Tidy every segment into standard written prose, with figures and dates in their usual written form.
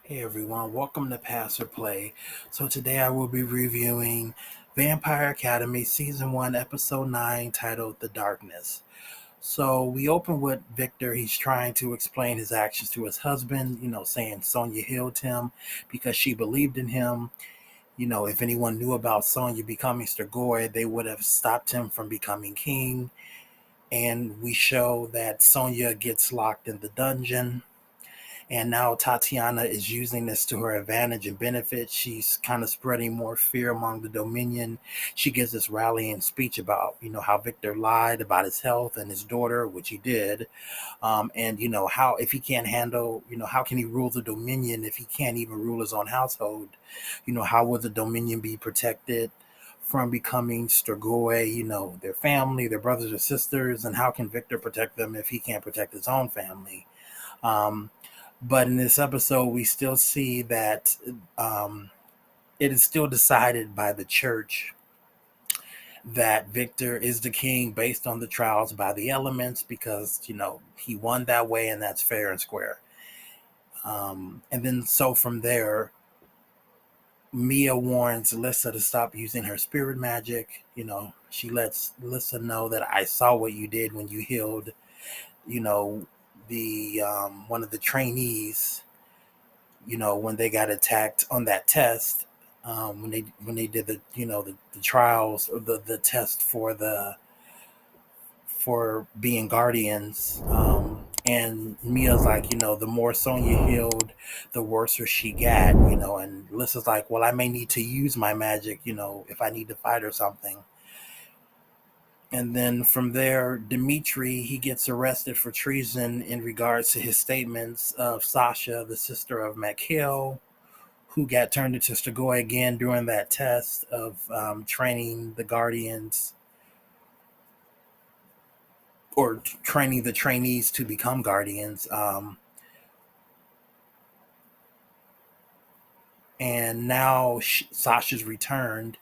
Hey everyone, welcome to Pass or Play. So today I will be reviewing Vampire Academy Season 1, Episode 9, titled The Darkness. So we open with Victor. He's trying to explain his actions to his husband, saying Sonya healed him because she believed in him. If anyone knew about Sonya becoming Strigoi, they would have stopped him from becoming king. And we show that Sonya gets locked in the dungeon, and now Tatiana is using this to her advantage and benefit. She's kind of spreading more fear among the Dominion. She gives this rallying speech about, how Victor lied about his health and his daughter, which he did. And, how, if he can't handle, how can he rule the Dominion if he can't even rule his own household? How will the Dominion be protected from becoming Strigoi, their family, their brothers or sisters? And how can Victor protect them if he can't protect his own family? Um, but in this episode, we still see that um, it is still decided by the church that Victor is the king based on the trials by the elements because, he won that way and that's fair and square. And then so from there, Mia warns Lissa to stop using her spirit magic. She lets Lissa know that I saw what you did when you healed, you know, the one of the trainees, when they got attacked on that test, when they did the trials or the test for being guardians. And Mia's like, the more Sonya healed, the worse she got, and Lissa's like, well, I may need to use my magic, if I need to fight or something. And then from there, Dmitri, he gets arrested for treason in regards to his statements of Sasha, the sister of Mikhail, who got turned into Strigoi again during that test of training the Guardians or training the trainees to become Guardians. And now Sasha's returned,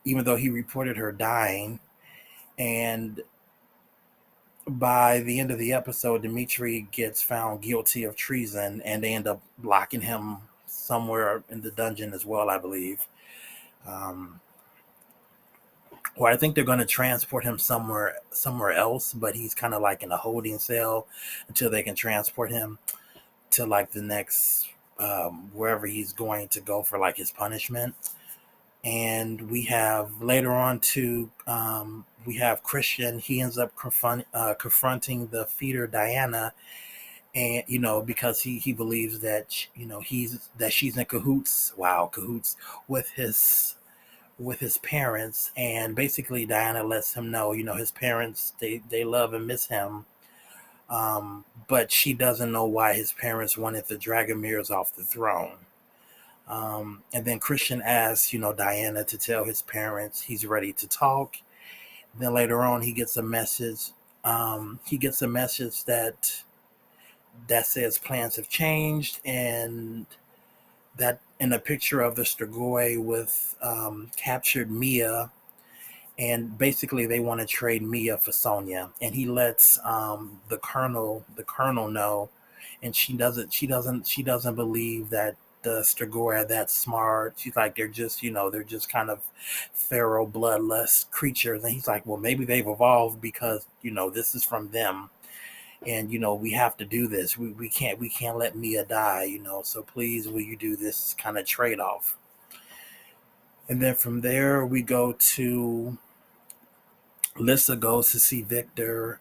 even though he reported her dying. And by the end of the episode, Dmitri gets found guilty of treason, and they end up locking him somewhere in the dungeon as well, I believe. Um, or I think they're going to transport him somewhere else, but he's kind of like in a holding cell until they can transport him to like the next wherever he's going to go for like his punishment. And we have later on to we have Christian. He ends up confronting the feeder Diana, and because he believes that she's in cahoots. Wow, cahoots with his parents, and basically Diana lets him know, his parents, they love and miss him, but she doesn't know why his parents wanted the Dragomirs off the throne. And then Christian asks, Diana to tell his parents he's ready to talk. Then later on, he gets a message. He gets a message that says plans have changed, and that in a picture of the Strigoi with captured Mia, and basically they want to trade Mia for Sonya, and he lets the colonel know, and she doesn't believe that the Strigoi are that smart. She's like, they're just kind of feral bloodlust creatures, and he's like, well, maybe they've evolved because this is from them, and we have to do this. We can't let Mia die, so please, will you do this kind of trade-off? And then from there we go to Lissa goes to see Victor,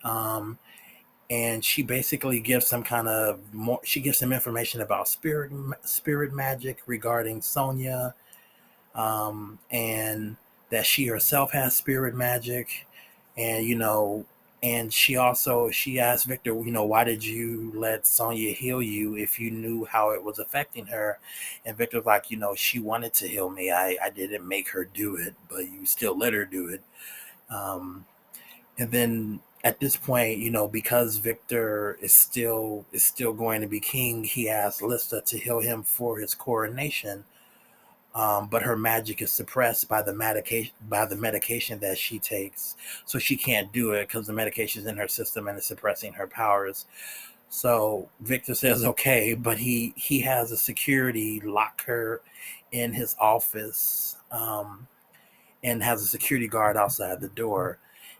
and she basically gives some kind of more. She gives some information about spirit magic regarding Sonya, and that she herself has spirit magic, and she asked Victor, why did you let Sonya heal you if you knew how it was affecting her? And Victor's like, she wanted to heal me. I didn't make her do it, but you still let her do it. Um, and then at this point, because Victor is still going to be king, he asks Lista to heal him for his coronation. But her magic is suppressed by the medication that she takes, so she can't do it because the medication is in her system and is suppressing her powers. So Victor says okay, but he has a security lock her in his office, and has a security guard outside the door.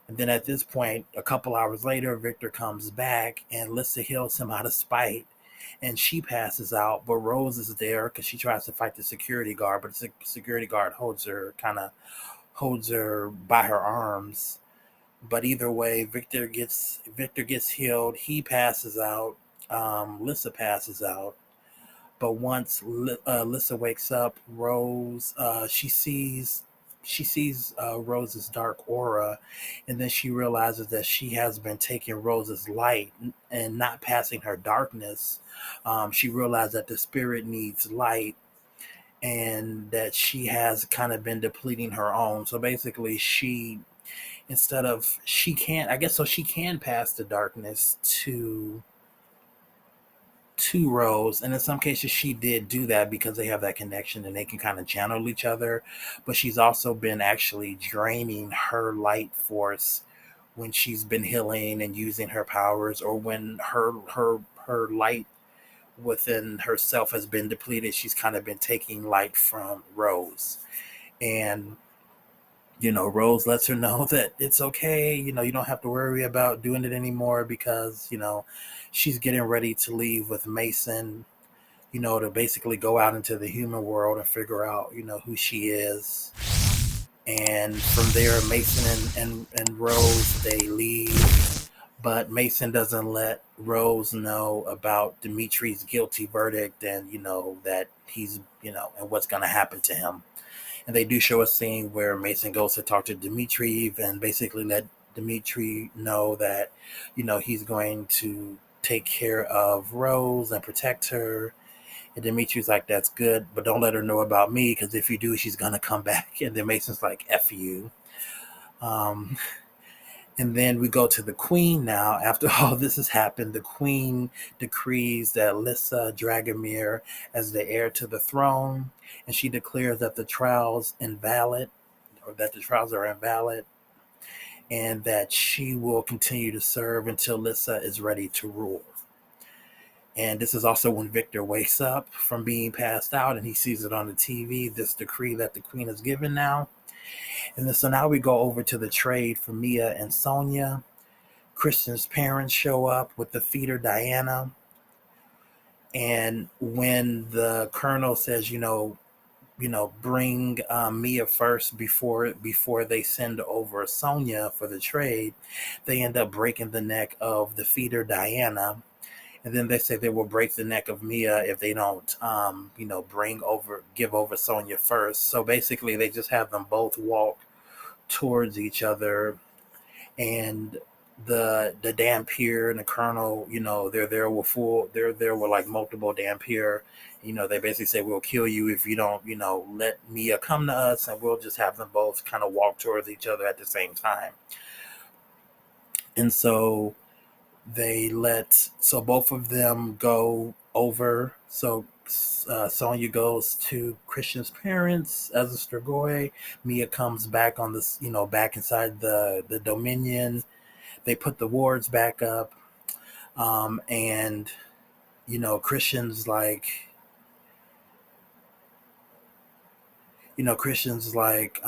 And then at this point, a couple hours later, Victor comes back and Lissa heals him out of spite, and she passes out. But Rose is there because she tries to fight the security guard, but the security guard holds her by her arms. But either way, Victor gets healed. He passes out. Lissa passes out. But once Lissa wakes up, Rose she sees Rose's dark aura, and then she realizes that she has been taking Rose's light and not passing her darkness. She realized that the spirit needs light, and that she has kind of been depleting her own. So basically, instead of she can't, I guess, so she can pass the darkness to Rose, and in some cases she did do that because they have that connection and they can kind of channel each other. But she's also been actually draining her light force when she's been healing and using her powers, or when her light within herself has been depleted. She's kind of been taking light from Rose, and Rose lets her know that it's okay. You don't have to worry about doing it anymore because, she's getting ready to leave with Mason, to basically go out into the human world and figure out, who she is. And from there, Mason and Rose, they leave. But Mason doesn't let Rose know about Dimitri's guilty verdict, and, that he's, and what's going to happen to him. And they do show a scene where Mason goes to talk to Dimitri and basically let Dimitri know that, he's going to take care of Rose and protect her. And Dimitri's like, that's good, but don't let her know about me, because if you do, she's going to come back. And then Mason's like, F you. Um, and then we go to the queen now. After all this has happened, the queen decrees that Lissa Dragomir as the heir to the throne, and she declares that the trials invalid, or that the trials are invalid, and that she will continue to serve until Lissa is ready to rule. And this is also when Victor wakes up from being passed out and he sees it on the TV, this decree that the queen has given now. And then, so now we go over to the trade for Mia and Sonia. Christian's parents show up with the feeder Diana. And when the colonel says, bring Mia first before they send over Sonia for the trade, they end up breaking the neck of the feeder Diana. And then they say they will break the neck of Mia if they don't, give over Sonia first. So basically, they just have them both walk towards each other, and the Dampier and the Colonel, they're there with like multiple Dampier. They basically say, we'll kill you if you don't, let Mia come to us, and we'll just have them both kind of walk towards each other at the same time. And so both of them go over. So Sonya goes to Christian's parents as a Strigoi. Mia comes back on this, back inside the Dominion. They put the wards back up, and Christian's like, Christian's like,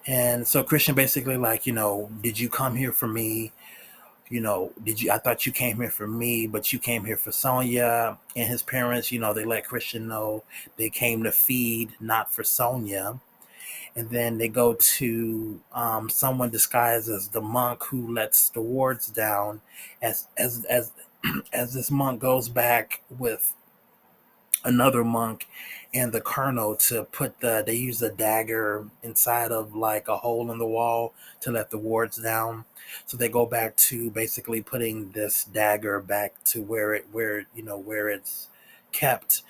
and so Christian basically like, did you come here for me? I thought you came here for me, but you came here for Sonya. And his parents, they let Christian know they came to feed, not for Sonya. And then they go to someone disguised as the monk who lets the wards down, as this monk goes back with another monk and the colonel to they use a dagger inside of like a hole in the wall to let the wards down. So they go back to basically putting this dagger back to where it's kept.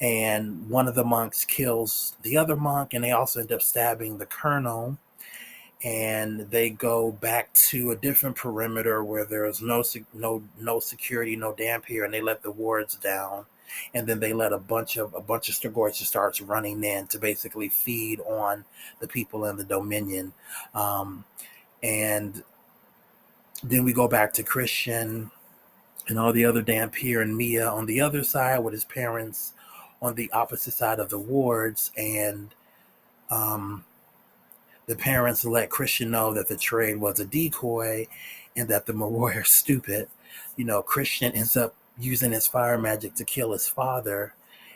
And one of the monks kills the other monk, and they also end up stabbing the colonel. and they go back to a different perimeter where there's no security, no dampier, and they let the wards down, and then they let a bunch of Strigoi just starts running in to basically feed on the people in the Dominion, and then we go back to Christian and all the other Dampier and Mia on the other side with his parents on the opposite side of the wards, and um, the parents let Christian know that the trade was a decoy and that the Moroi are stupid. Christian ends up using his fire magic to kill his father,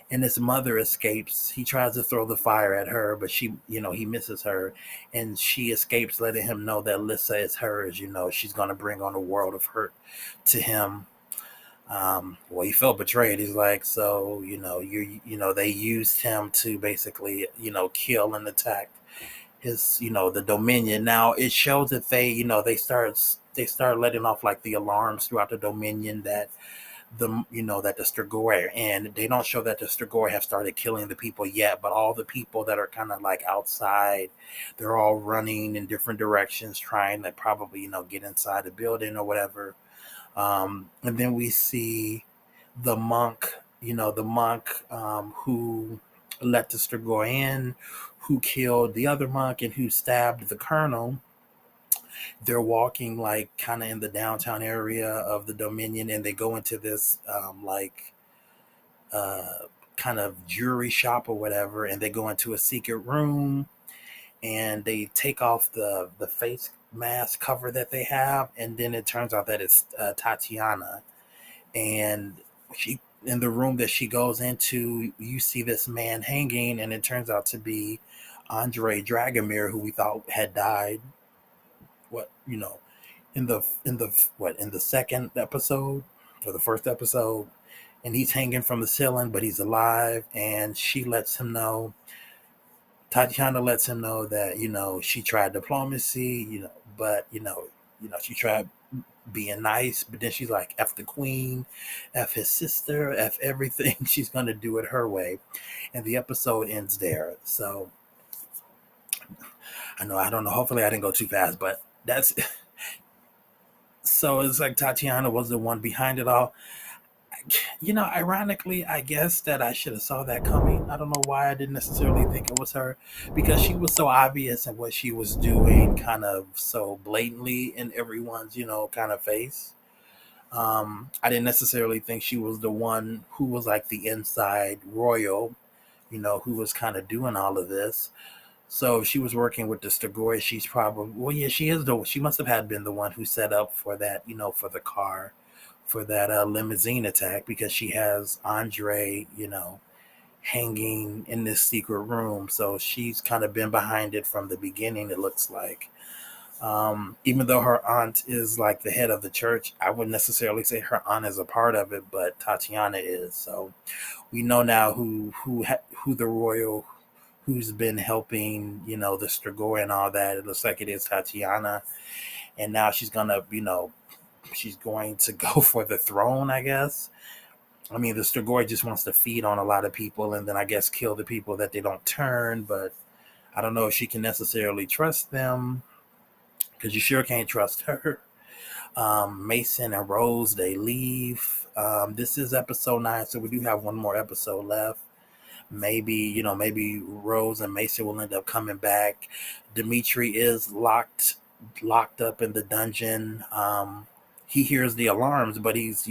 and his mother escapes. He tries to throw the fire at her, but he misses her, and she escapes, letting him know that Lissa is hers. She's going to bring on a world of hurt to him. Well, he felt betrayed. He's like, so they used him to basically kill and attack the Dominion. Now it shows that they start letting off like the alarms throughout the Dominion that the Strigoi, and they don't show that the Strigoi have started killing the people yet, but all the people that are kind of like outside, they're all running in different directions trying to probably get inside the building or whatever. And then we see the monk who let the Strigoi in, who killed the other monk and who stabbed the colonel. They're walking like kind of in the downtown area of the Dominion, and they go into this uh, kind of jewelry shop or whatever, and they go into a secret room, and they take off the face mask cover that they have, and then it turns out that it's Tatiana, and she in the room that she goes into, you see this man hanging, and it turns out to be Andre Dragomir, who we thought had died. What in the second episode or the first episode, and he's hanging from the ceiling, but he's alive, and she lets him know. Tatiana lets him know that she tried diplomacy, but she tried being nice, but then she's like, F the queen, F his sister, F everything. She's going to do it her way. And the episode ends there. So I don't know. Hopefully I didn't go too fast, but that's so it's like Tatiana was the one behind it all. Ironically, I guess that I should have saw that coming. I don't know why I didn't necessarily think it was her, because she was so obvious in what she was doing, kind of so blatantly in everyone's, kind of face. I didn't necessarily think she was the one who was like the inside royal, who was kind of doing all of this. So if she was working with the Strigoi, she's probably, well, yeah, she must have had been the one who set up for that, for the car, for that limousine attack, because she has Andre, hanging in this secret room. So she's kind of been behind it from the beginning, it looks like. Even though her aunt is like the head of the church, I wouldn't necessarily say her aunt is a part of it, but Tatiana is. So we know now who the royal who's been helping, the Strigoi and all that. It looks like it is Tatiana, and now she's going to go for the throne, I guess. I mean, the Strigoi just wants to feed on a lot of people, and then I guess kill the people that they don't turn. But I don't know if she can necessarily trust them, because you sure can't trust her. Mason and Rose, they leave. This is episode 9, so we do have one more episode left. Maybe Rose and Mason will end up coming back. Dimitri is locked up in the dungeon. He hears the alarms, but he's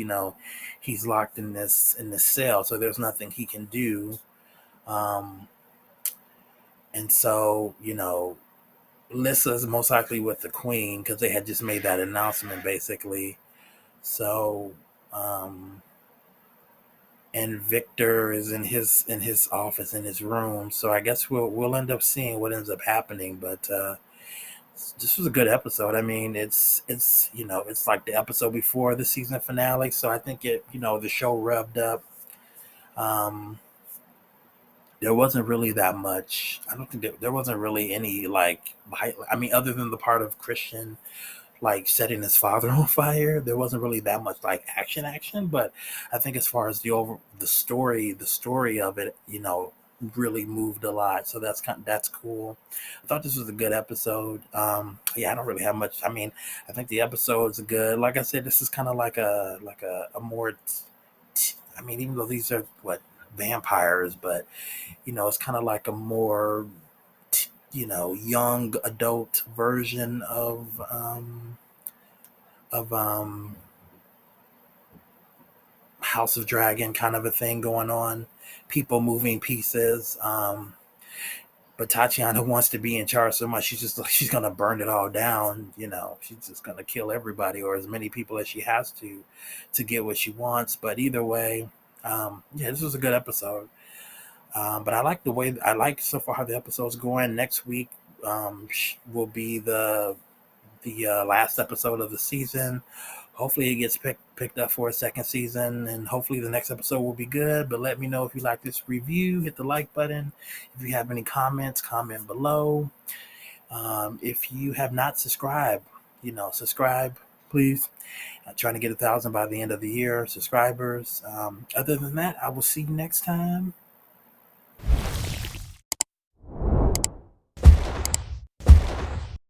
locked in this cell, so there's nothing he can do. Um, and so Lissa's most likely with the queen, because they had just made that announcement basically. So and Victor is in his office, in his room. So I guess we'll end up seeing what ends up happening. But this was a good episode. I mean, it's like the episode before the season finale. So I think the show revved up. Um, there wasn't really that much. I don't think there wasn't really any like. I mean, other than the part of Christian like setting his father on fire, there wasn't really that much like action. But I think as far as the story of it, really moved a lot. So that's cool. I thought this was a good episode. Yeah, I don't really have much. I mean, I think the episodes are good. Like I said, this is kind of like a more. I mean, even though these are what vampires, but it's kind of like a more young adult version of House of Dragon kind of a thing going on. People moving pieces. But Tatiana wants to be in charge so much, she's just like she's gonna burn it all down. She's just gonna kill everybody or as many people as she has to get what she wants. But either way, yeah, this was a good episode. But I like so far how the episode's going. Next week will be the last episode of the season. Hopefully, it gets picked up for a second season, and hopefully, the next episode will be good. But let me know if you like this review. Hit the like button. If you have any comments, comment below. If you have not subscribed, subscribe, please. I'm trying to get 1,000 by the end of the year, subscribers. Other than that, I will see you next time.